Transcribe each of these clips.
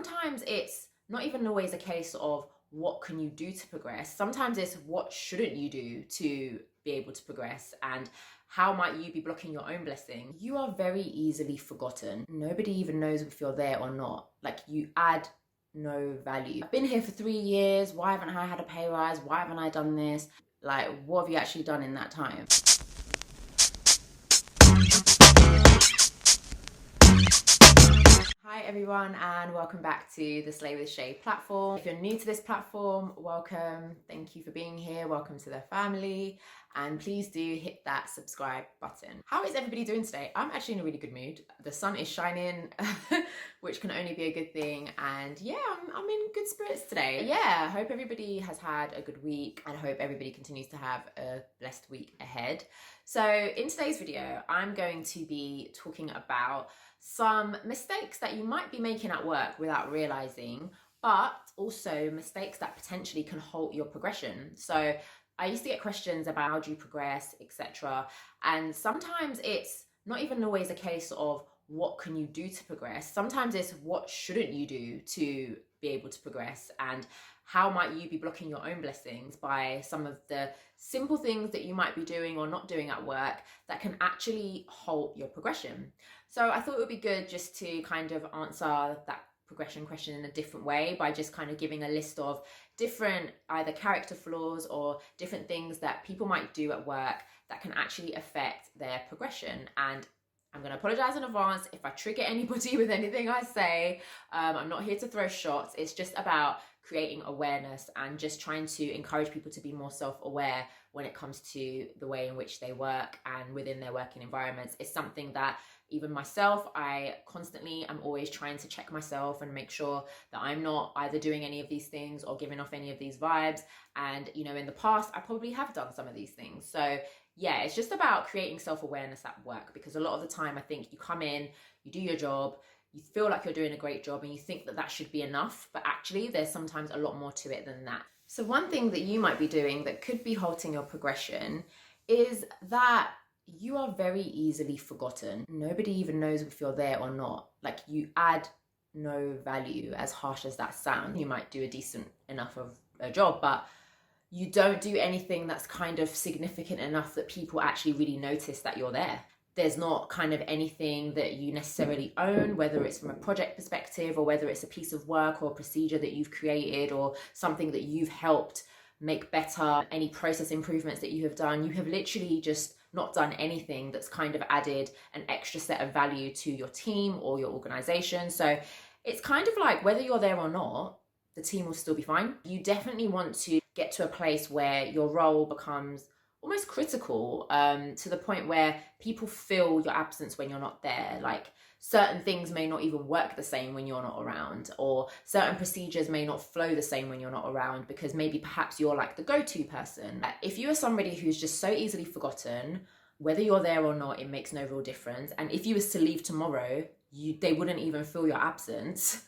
Sometimes it's not even always a case of what can you do to progress. Sometimes it's what shouldn't you do to be able to progress, and how might you be blocking your own blessing. You are very easily forgotten. Nobody even knows if you're there or not. Like, you add no value. I've been here for 3 years. Why haven't I had a pay rise? Why haven't I done this? Like, what have you actually done in that time? Hi everyone, and welcome back to the Slay with Shay platform. If you're new to this platform, welcome. Thank you for being here. Welcome to the family, and please do hit that subscribe button. How is everybody doing today? I'm actually in a really good mood. The sun is shining, which can only be a good thing, and yeah, I'm in good spirits today. Yeah, I hope everybody has had a good week, and I hope everybody continues to have a blessed week ahead. So in today's video, I'm going to be talking about some mistakes that you might be making at work without realizing, but also mistakes that potentially can halt your progression. So I used to get questions about how do you progress, etc. And sometimes it's not even always a case of what can you do to progress. Sometimes it's what shouldn't you do to be able to progress, and how might you be blocking your own blessings by some of the simple things that you might be doing or not doing at work that can actually halt your progression. So I thought it would be good just to kind of answer that progression question in a different way by just kind of giving a list of different either character flaws or different things that people might do at work that can actually affect their progression. And I'm going to apologize in advance if I trigger anybody with anything I say. I'm not here to throw shots. It's just about creating awareness and just trying to encourage people to be more self-aware when it comes to the way in which they work and within their working environments. It's something that even myself, I constantly am always trying to check myself and make sure that I'm not either doing any of these things or giving off any of these vibes. And, you know, in the past, I probably have done some of these things. So yeah, it's just about creating self-awareness at work, because a lot of the time I think you come in, you do your job, you feel like you're doing a great job and you think that that should be enough, but actually there's sometimes a lot more to it than that. So one thing that you might be doing that could be halting your progression is that you are very easily forgotten. Nobody even knows if you're there or not. Like, you add no value, as harsh as that sounds. You might do a decent enough of a job, but you don't do anything that's kind of significant enough that people actually really notice that you're there. There's not kind of anything that you necessarily own, whether it's from a project perspective or whether it's a piece of work or procedure that you've created or something that you've helped make better, any process improvements that you have done. You have literally just not done anything that's kind of added an extra set of value to your team or your organization. So it's kind of like, whether you're there or not, the team will still be fine. You definitely want to get to a place where your role becomes almost critical, to the point where people feel your absence when you're not there. Like, certain things may not even work the same when you're not around, or certain procedures may not flow the same when you're not around, because maybe perhaps you're like the go-to person. If you are somebody who's just so easily forgotten, whether you're there or not, it makes no real difference. And if you was to leave tomorrow, they wouldn't even feel your absence.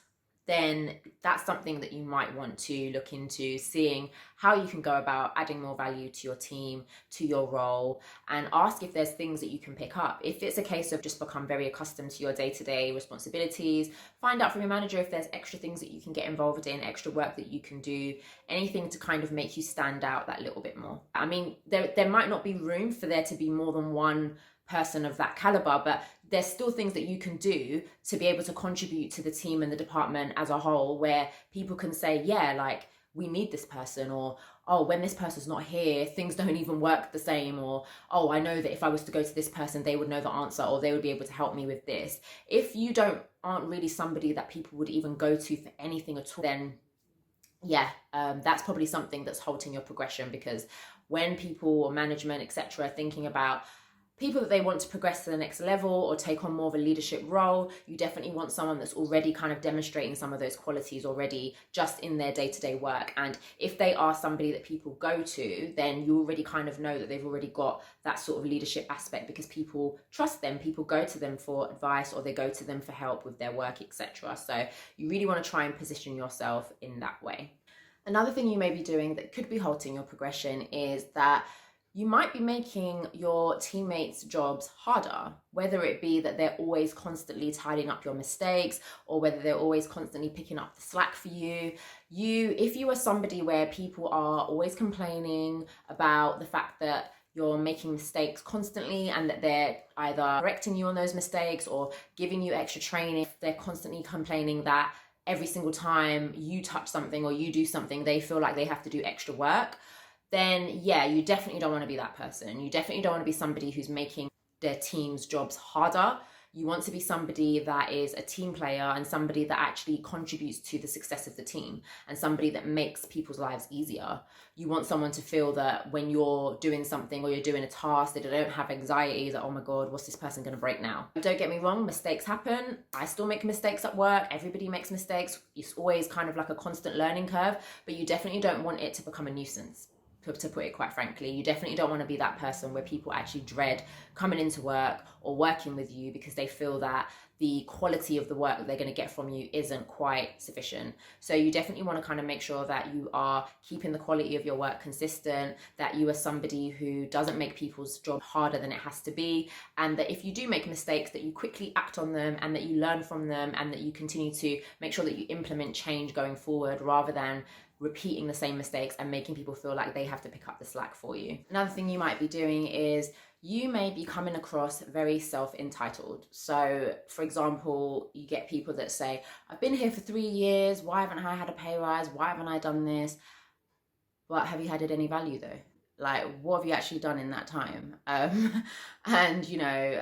Then that's something that you might want to look into, seeing how you can go about adding more value to your team, to your role, and ask if there's things that you can pick up. If it's a case of just become very accustomed to your day-to-day responsibilities, find out from your manager if there's extra things that you can get involved in, extra work that you can do, anything to kind of make you stand out that little bit more. I mean, there might not be room for there to be more than one person of that caliber, but there's still things that you can do to be able to contribute to the team and the department as a whole, where people can say, yeah, like, we need this person, or, oh, when this person's not here, things don't even work the same, or, oh, I know that if I was to go to this person, they would know the answer, or they would be able to help me with this. If you aren't really somebody that people would even go to for anything at all, then yeah, that's probably something that's halting your progression. Because when people or management, etc., are thinking about people that they want to progress to the next level or take on more of a leadership role, you definitely want someone that's already kind of demonstrating some of those qualities already just in their day-to-day work. And if they are somebody that people go to, then you already kind of know that they've already got that sort of leadership aspect, because people trust them, people go to them for advice, or they go to them for help with their work, etc. So you really want to try and position yourself in that way. Another thing you may be doing that could be halting your progression is that you might be making your teammates' jobs harder, whether it be that they're always constantly tidying up your mistakes or whether they're always constantly picking up the slack for you. If you are somebody where people are always complaining about the fact that you're making mistakes constantly and that they're either correcting you on those mistakes or giving you extra training, they're constantly complaining that every single time you touch something or you do something, they feel like they have to do extra work, then yeah, you definitely don't want to be that person. You definitely don't want to be somebody who's making their team's jobs harder. You want to be somebody that is a team player and somebody that actually contributes to the success of the team and somebody that makes people's lives easier. You want someone to feel that when you're doing something or you're doing a task, that they don't have anxiety that, oh my God, what's this person going to break now? Don't get me wrong, mistakes happen. I still make mistakes at work. Everybody makes mistakes. It's always kind of like a constant learning curve, but you definitely don't want it to become a nuisance. To put it quite frankly, you definitely don't want to be that person where people actually dread coming into work or working with you because they feel that the quality of the work that they're going to get from you isn't quite sufficient. So you definitely want to kind of make sure that you are keeping the quality of your work consistent, that you are somebody who doesn't make people's job harder than it has to be, and that if you do make mistakes, that you quickly act on them and that you learn from them and that you continue to make sure that you implement change going forward rather than repeating the same mistakes and making people feel like they have to pick up the slack for you. Another thing you might be doing is you may be coming across very self-entitled. So for example, you get people that say, I've been here for 3 years, why haven't I had a pay rise? Why haven't I done this? But have you added any value though? Like, what have you actually done in that time? And you know,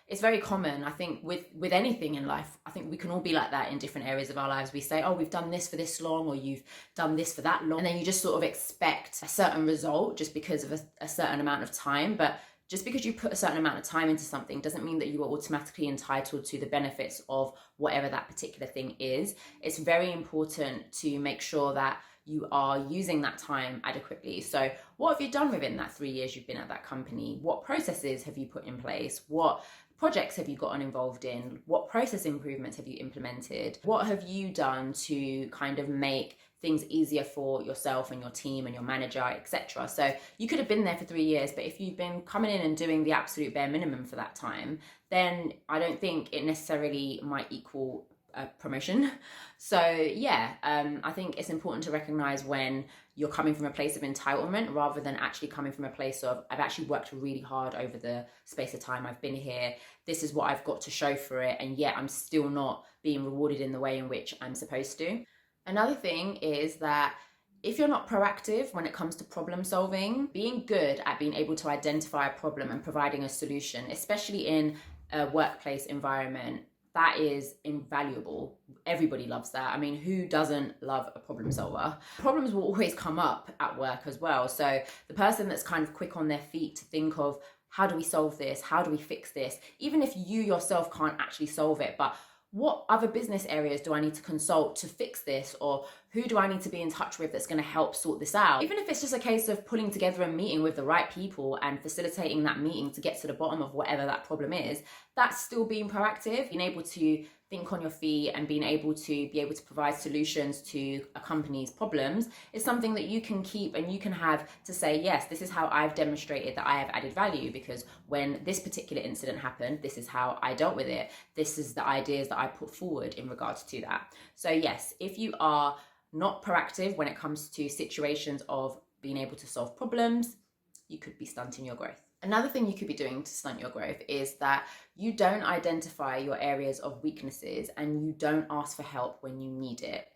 it's very common, I think, with anything in life. I think we can all be like that in different areas of our lives. We say, oh, we've done this for this long, or you've done this for that long. And then you just sort of expect a certain result just because of a certain amount of time. But just because you put a certain amount of time into something doesn't mean that you are automatically entitled to the benefits of whatever that particular thing is. It's very important to make sure that you are using that time adequately. So what have you done within that 3 years you've been at that company? What processes have you put in place? What projects have you gotten involved in? What process improvements have you implemented? What have you done to kind of make things easier for yourself and your team and your manager, etc.? So you could have been there for 3 years, but if you've been coming in and doing the absolute bare minimum for that time, then I don't think it necessarily might equal a promotion. So yeah, I think it's important to recognize when you're coming from a place of entitlement rather than actually coming from a place of, I've actually worked really hard over the space of time I've been here. This is what I've got to show for it, and yet I'm still not being rewarded in the way in which I'm supposed to. Another thing is that if you're not proactive when it comes to problem solving, being good at being able to identify a problem and providing a solution, especially in a workplace environment, that is invaluable. Everybody loves that. I mean, who doesn't love a problem solver? Problems will always come up at work as well. So the person that's kind of quick on their feet to think of, how do we solve this? How do we fix this? Even if you yourself can't actually solve it, but what other business areas do I need to consult to fix this? Or who do I need to be in touch with that's going to help sort this out? Even if it's just a case of pulling together a meeting with the right people and facilitating that meeting to get to the bottom of whatever that problem is, that's still being proactive. Being able to think on your feet and being able to provide solutions to a company's problems is something that you can keep and you can have to say, yes, this is how I've demonstrated that I have added value, because when this particular incident happened, this is how I dealt with it. This is the ideas that I put forward in regards to that. So yes, if you are not proactive when it comes to situations of being able to solve problems, you could be stunting your growth. Another thing you could be doing to stunt your growth is that you don't identify your areas of weaknesses and you don't ask for help when you need it.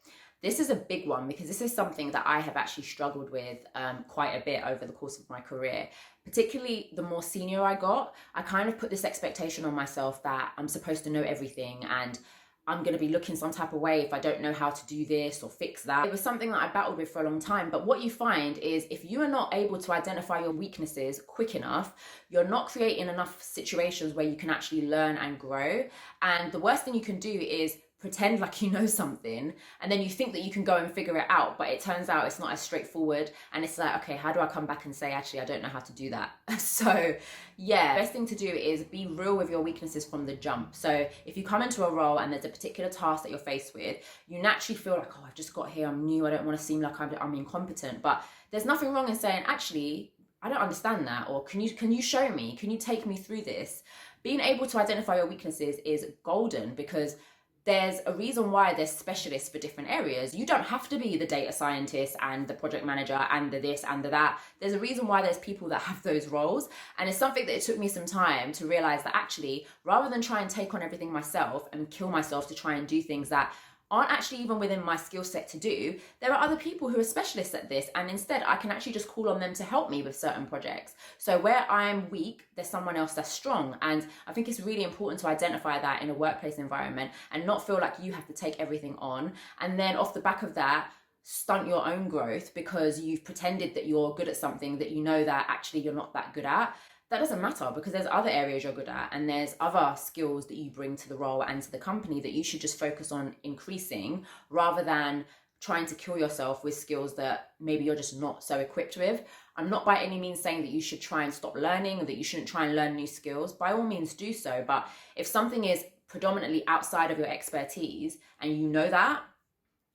This is a big one because this is something that I have actually struggled with quite a bit over the course of my career. Particularly the more senior I got, I kind of put this expectation on myself that I'm supposed to know everything and I'm going to be looking some type of way if I don't know how to do this or fix that. It was something that I battled with for a long time. But what you find is if you are not able to identify your weaknesses quick enough, you're not creating enough situations where you can actually learn and grow. And the worst thing you can do is pretend like you know something and then you think that you can go and figure it out, but it turns out it's not as straightforward, and it's like, okay, how do I come back and say, actually, I don't know how to do that? So yeah, best thing to do is be real with your weaknesses from the jump. So if you come into a role and there's a particular task that you're faced with, you naturally feel like, oh, I've just got here, I'm new, I don't want to seem like I'm incompetent. But there's nothing wrong in saying, actually, I don't understand that, or can you show me? Can you take me through this? Being able to identify your weaknesses is golden, because there's a reason why there's specialists for different areas. You don't have to be the data scientist and the project manager and the this and the that. There's a reason why there's people that have those roles. And it's something that it took me some time to realize that actually, rather than try and take on everything myself and kill myself to try and do things that aren't actually even within my skill set to do, there are other people who are specialists at this, and instead I can actually just call on them to help me with certain projects. So where I'm weak, there's someone else that's strong. And I think it's really important to identify that in a workplace environment and not feel like you have to take everything on, and then off the back of that stunt your own growth because you've pretended that you're good at something that you know that actually you're not that good at. That doesn't matter, because there's other areas you're good at, and there's other skills that you bring to the role and to the company that you should just focus on increasing, rather than trying to kill yourself with skills that maybe you're just not so equipped with. I'm not by any means saying that you should try and stop learning, or that you shouldn't try and learn new skills. By all means do so, but if something is predominantly outside of your expertise and you know that,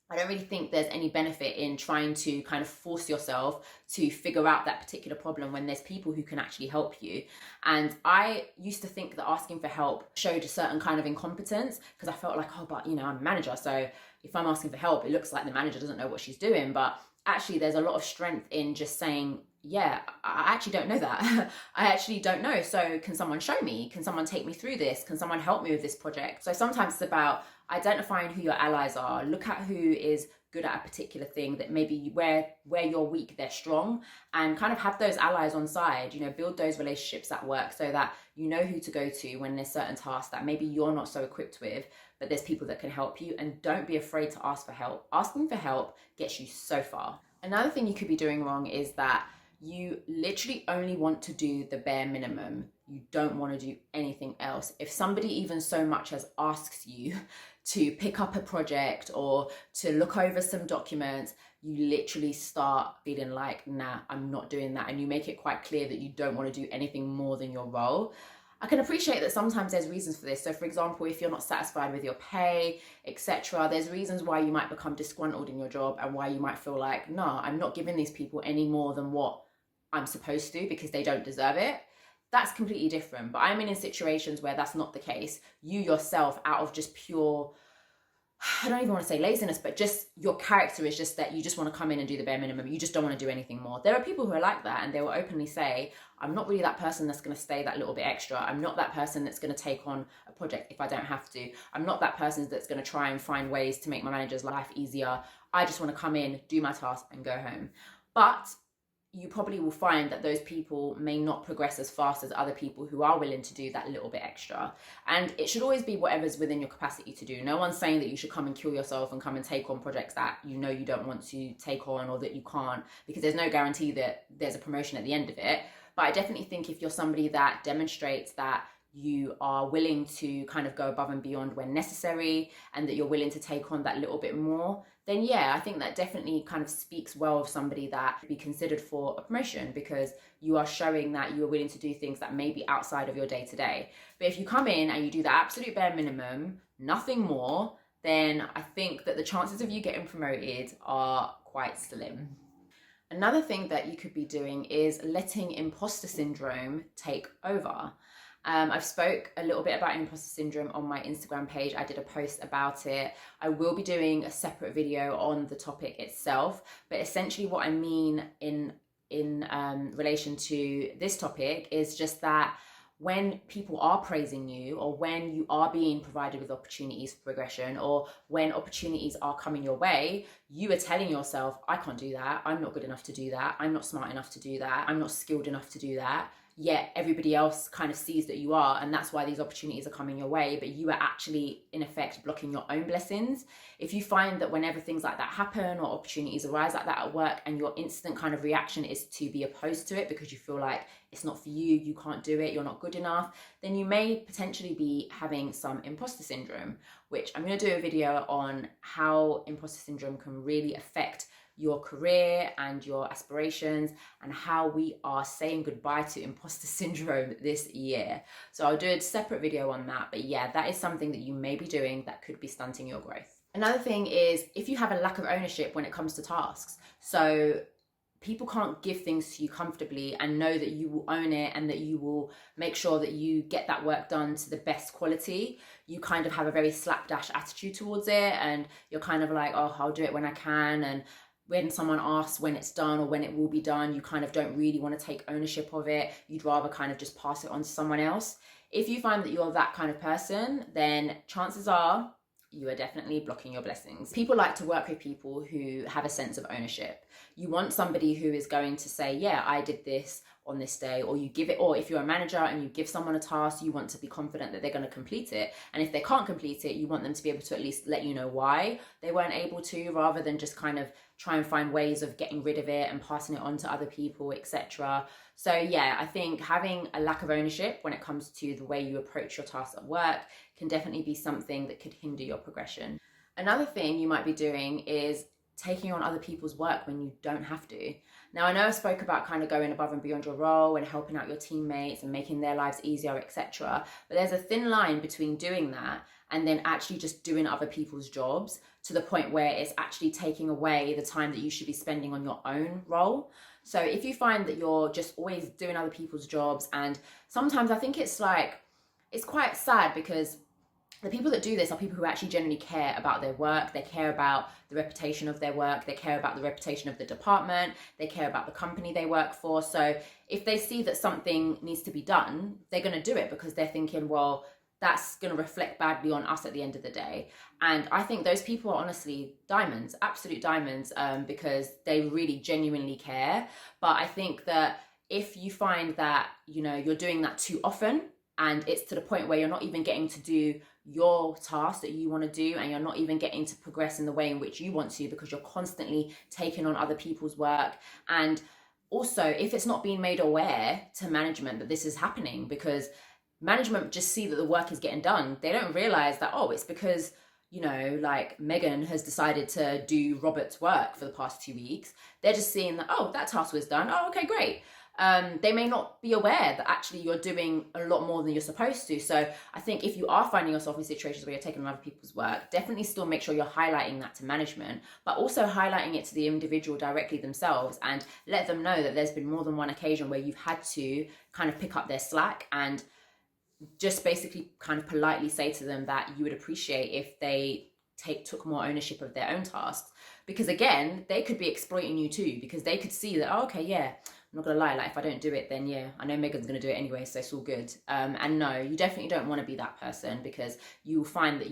I don't really think there's any benefit in trying to kind of force yourself to figure out that particular problem when there's people who can actually help you. And I used to think that asking for help showed a certain kind of incompetence, because I felt like, oh, but I'm a manager, so if I'm asking for help, it looks like the manager doesn't know what she's doing. But actually, there's a lot of strength in just saying, yeah, I actually don't know that. I actually don't know. So can someone show me? Can someone take me through this? Can someone help me with this project? So sometimes it's about identifying who your allies are. Look at who is good at a particular thing that maybe where you're weak, they're strong, and kind of have those allies on side, build those relationships at work so that you know who to go to when there's certain tasks that maybe you're not so equipped with, but there's people that can help you. And don't be afraid to ask for help. Asking for help gets you so far. Another thing you could be doing wrong is that you literally only want to do the bare minimum. You don't want to do anything else. If somebody even so much as asks you to pick up a project or to look over some documents, you literally start feeling like, nah, I'm not doing that. And you make it quite clear that you don't want to do anything more than your role. I can appreciate that sometimes there's reasons for this. So for example, if you're not satisfied with your pay, etc., there's reasons why you might become disgruntled in your job and why you might feel like, no, I'm not giving these people any more than what I'm supposed to because they don't deserve it. That's completely different. But I'm in situations where that's not the case. You yourself, out of just pure, I don't even want to say laziness, but just your character is just that you just want to come in and do the bare minimum. You just don't want to do anything more. There are people who are like that, and they will openly say, I'm not really that person that's going to stay that little bit extra. I'm not that person that's going to take on a project if I don't have to. I'm not that person that's going to try and find ways to make my manager's life easier. I just want to come in, do my task, and go home. But you probably will find that those people may not progress as fast as other people who are willing to do that little bit extra. And it should always be whatever's within your capacity to do. No one's saying that you should come and kill yourself and come and take on projects that you don't want to take on or that you can't, because there's no guarantee that there's a promotion at the end of it. But I definitely think if you're somebody that demonstrates that you are willing to kind of go above and beyond when necessary, and that you're willing to take on that little bit more, then yeah, I think that definitely kind of speaks well of somebody that could be considered for a promotion, because you are showing that you are willing to do things that may be outside of your day to day. But if you come in and you do the absolute bare minimum, nothing more, then I think that the chances of you getting promoted are quite slim. Another thing that you could be doing is letting imposter syndrome take over. I've spoke a little bit about imposter syndrome on my Instagram page. I did a post about it. I will be doing a separate video on the topic itself, but essentially what I mean in relation to this topic is just that when people are praising you, or when you are being provided with opportunities for progression, or when opportunities are coming your way, you are telling yourself, I can't do that. I'm not good enough to do that. I'm not smart enough to do that. I'm not skilled enough to do that. Yet everybody else kind of sees that you are, and that's why these opportunities are coming your way, but you are actually in effect blocking your own blessings. If you find that whenever things like that happen or opportunities arise like that at work, and your instant kind of reaction is to be opposed to it because you feel like it's not for you, you can't do it, you're not good enough, then you may potentially be having some imposter syndrome, which I'm going to do a video on how imposter syndrome can really affect your career and your aspirations, and how we are saying goodbye to imposter syndrome this year. So I'll do a separate video on that, but yeah, that is something that you may be doing that could be stunting your growth. Another thing is if you have a lack of ownership when it comes to tasks. So people can't give things to you comfortably and know that you will own it and that you will make sure that you get that work done to the best quality. You kind of have a very slapdash attitude towards it, and you're kind of like, oh, I'll do it when I can. And when someone asks when it's done or when it will be done, you kind of don't really want to take ownership of it. You'd rather kind of just pass it on to someone else. If you find that you're that kind of person, then chances are you are definitely blocking your blessings. People like to work with people who have a sense of ownership. You want somebody who is going to say, yeah, I did this on this day, or you give it, or if you're a manager and you give someone a task, you want to be confident that they're going to complete it. And if they can't complete it, you want them to be able to at least let you know why they weren't able to, rather than just kind of try and find ways of getting rid of it and passing it on to other people, etc. So yeah, I think having a lack of ownership when it comes to the way you approach your tasks at work can definitely be something that could hinder your progression. Another thing you might be doing is taking on other people's work when you don't have to. Now, I know I spoke about kind of going above and beyond your role and helping out your teammates and making their lives easier, etc. But there's a thin line between doing that and then actually just doing other people's jobs to the point where it's actually taking away the time that you should be spending on your own role. So if you find that you're just always doing other people's jobs, and sometimes I think it's quite sad, because the people that do this are people who actually genuinely care about their work. They care about the reputation of their work. They care about the reputation of the department. They care about the company they work for. So if they see that something needs to be done, they're going to do it because they're thinking, well, that's going to reflect badly on us at the end of the day. And I think those people are honestly diamonds, absolute diamonds, because they really genuinely care. But I think that if you find that, you're doing that too often, and it's to the point where you're not even getting to do your task that you want to do, and you're not even getting to progress in the way in which you want to, because you're constantly taking on other people's work. And also, if it's not being made aware to management that this is happening, because management just see that the work is getting done, they don't realize that, oh, it's because like Megan has decided to do Robert's work for the past 2 weeks. They're just seeing that, oh, that task was done. Oh, okay, great. They may not be aware that actually you're doing a lot more than you're supposed to. So I think if you are finding yourself in situations where you're taking on other people's work, definitely still make sure you're highlighting that to management, but also highlighting it to the individual directly themselves, and let them know that there's been more than one occasion where you've had to kind of pick up their slack, and just basically kind of politely say to them that you would appreciate if they took more ownership of their own tasks. Because again, they could be exploiting you too, because they could see that, oh, okay, yeah, I'm not gonna lie, like if I don't do it, then yeah, I know Megan's gonna do it anyway, so it's all good. And no, you definitely don't want to be that person, because you'll find that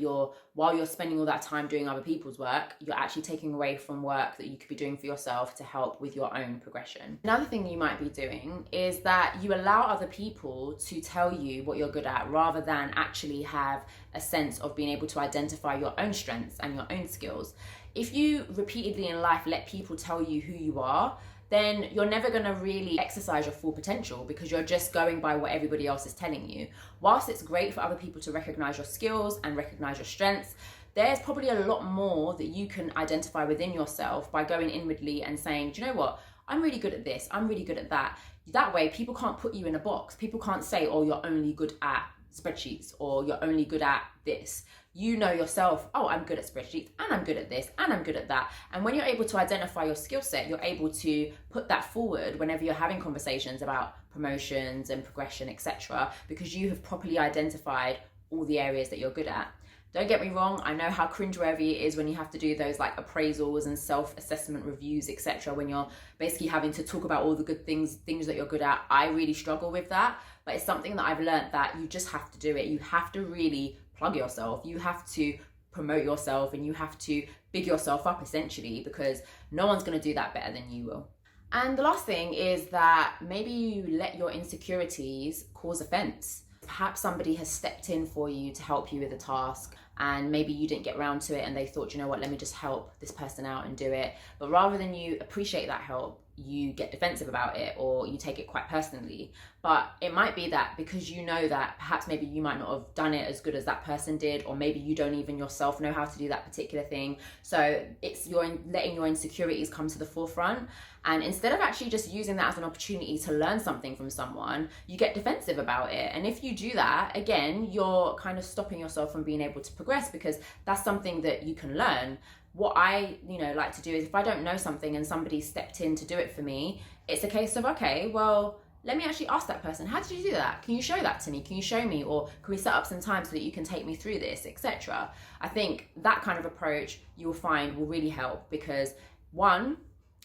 while you're spending all that time doing other people's work, you're actually taking away from work that you could be doing for yourself to help with your own progression. Another thing you might be doing is that you allow other people to tell you what you're good at, rather than actually have a sense of being able to identify your own strengths and your own skills. If you repeatedly in life let people tell you who you are, then you're never going to really exercise your full potential, because you're just going by what everybody else is telling you. Whilst it's great for other people to recognize your skills and recognize your strengths, there's probably a lot more that you can identify within yourself by going inwardly and saying, do you know what? I'm really good at this. I'm really good at that. That way, people can't put you in a box. People can't say, oh, you're only good at spreadsheets, or you're only good at this. You know yourself, oh, I'm good at spreadsheets, and I'm good at this, and I'm good at that. And when you're able to identify your skill set, you're able to put that forward whenever you're having conversations about promotions and progression, etc., because you have properly identified all the areas that you're good at. Don't get me wrong, I know how cringeworthy it is when you have to do those like appraisals and self-assessment reviews, etc., when you're basically having to talk about all the good things that you're good at. I really struggle with that, but it's something that I've learned that you just have to do it. You have to really plug yourself. You have to promote yourself, and you have to big yourself up, essentially, because no one's going to do that better than you will. And the last thing is that maybe you let your insecurities cause offense. Perhaps somebody has stepped in for you to help you with a task, and maybe you didn't get around to it, and they thought, you know what, let me just help this person out and do it. But rather than you appreciate that help, you get defensive about it, or you take it quite personally. But it might be that because you know that perhaps maybe you might not have done it as good as that person did, or maybe you don't even yourself know how to do that particular thing. So it's letting your insecurities come to the forefront, and instead of actually just using that as an opportunity to learn something from someone, you get defensive about it. And if you do that, again, you're kind of stopping yourself from being able to progress, because that's something that you can learn. what I, like to do is if I don't know something and somebody stepped in to do it for me, it's a case of, okay, well, let me actually ask that person, how did you do that? Can you show that to me? Can you show me? Or can we set up some time so that you can take me through this, etc.? I think that kind of approach you'll find will really help, because one,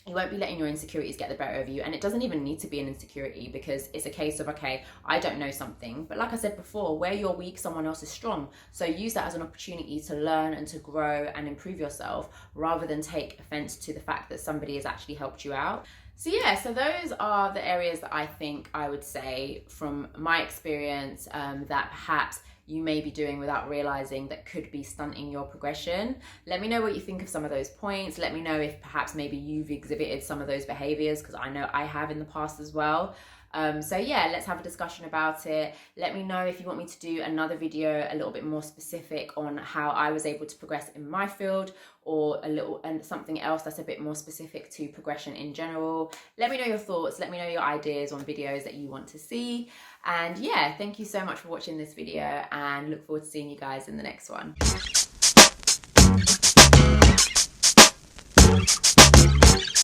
you won't be letting your insecurities get the better of you. And it doesn't even need to be an insecurity, because it's a case of, okay, I don't know something. But like I said before, where you're weak, someone else is strong. So use that as an opportunity to learn and to grow and improve yourself, rather than take offense to the fact that somebody has actually helped you out. So yeah, so those are the areas that I think I would say from my experience that perhaps you may be doing without realizing that could be stunting your progression. Let me know what you think of some of those points. Let me know if perhaps maybe you've exhibited some of those behaviors, because I know I have in the past as well. So yeah, let's have a discussion about it. Let me know if you want me to do another video a little bit more specific on how I was able to progress in my field, or something else that's a bit more specific to progression in general. Let me know your thoughts. Let me know your ideas on videos that you want to see. And yeah, thank you so much for watching this video, and look forward to seeing you guys in the next one.